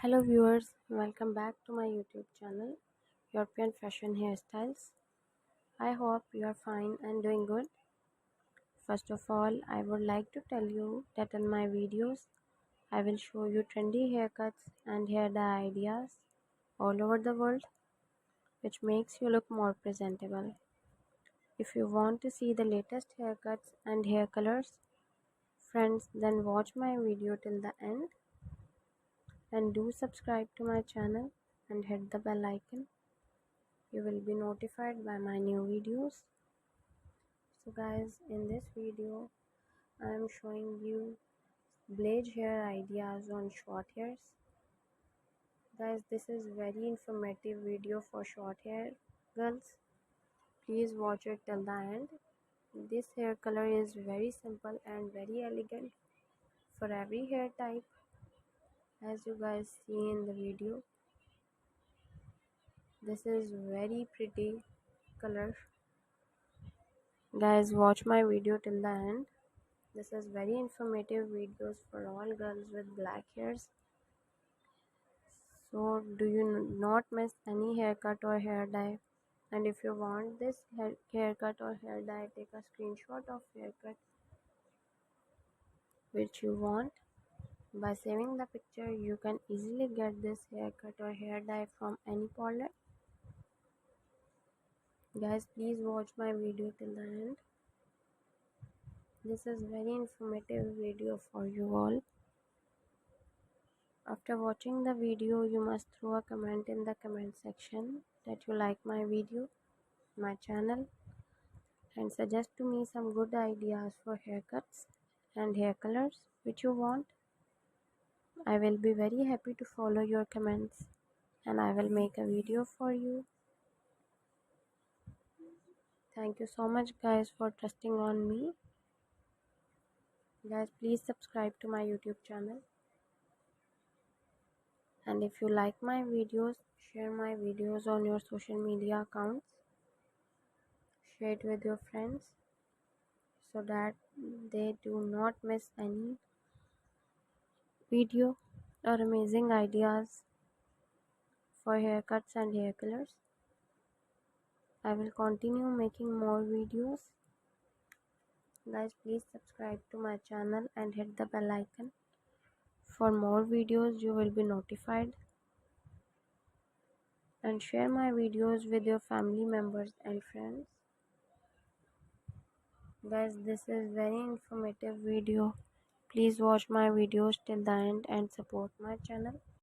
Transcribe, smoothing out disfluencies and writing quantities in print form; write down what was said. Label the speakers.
Speaker 1: Hello viewers, welcome back to my YouTube channel, European Fashion Hairstyles. I hope you are fine and doing good. First of all, I would like to tell you that in my videos, I will show you trendy haircuts and hair dye ideas all over the world, which makes you look more presentable. If you want to see the latest haircuts and hair colors, friends, then watch my video till the end and do subscribe to my channel and hit the bell icon. You will be notified by my new videos. So guys, in this video I am showing you balayage hair ideas on short hairs. Guys, this is very informative video for short hair girls. Please watch it till the end. This hair color is very simple and very elegant for every hair type, as you guys see in the video. This is very pretty color. Guys, watch my video till the end. This is very informative videos for all girls with black hairs. So do you not miss any haircut or hair dye? And if you want this haircut or hair dye, take a screenshot of haircut which you want. By saving the picture, you can easily get this haircut or hair dye from any parlor. Guys, please watch my video till the end. This is very informative video for you all. After watching the video, you must throw a comment in the comment section that you like my video, my channel, and suggest to me some good ideas for haircuts and hair colors which you want. I will be very happy to follow your comments and I will make a video for you. Thank you so much guys for trusting on me. Guys, please subscribe to my YouTube channel. And if you like my videos, share my videos on your social media accounts. Share it with your friends so that they do not miss any video or amazing ideas for haircuts and hair colors. I will continue making more videos. Guys, please subscribe to my channel and hit the bell icon. For more videos, you will be notified. And share my videos with your family members and friends. Guys, this is very informative video. Please watch my videos till the end and support my channel.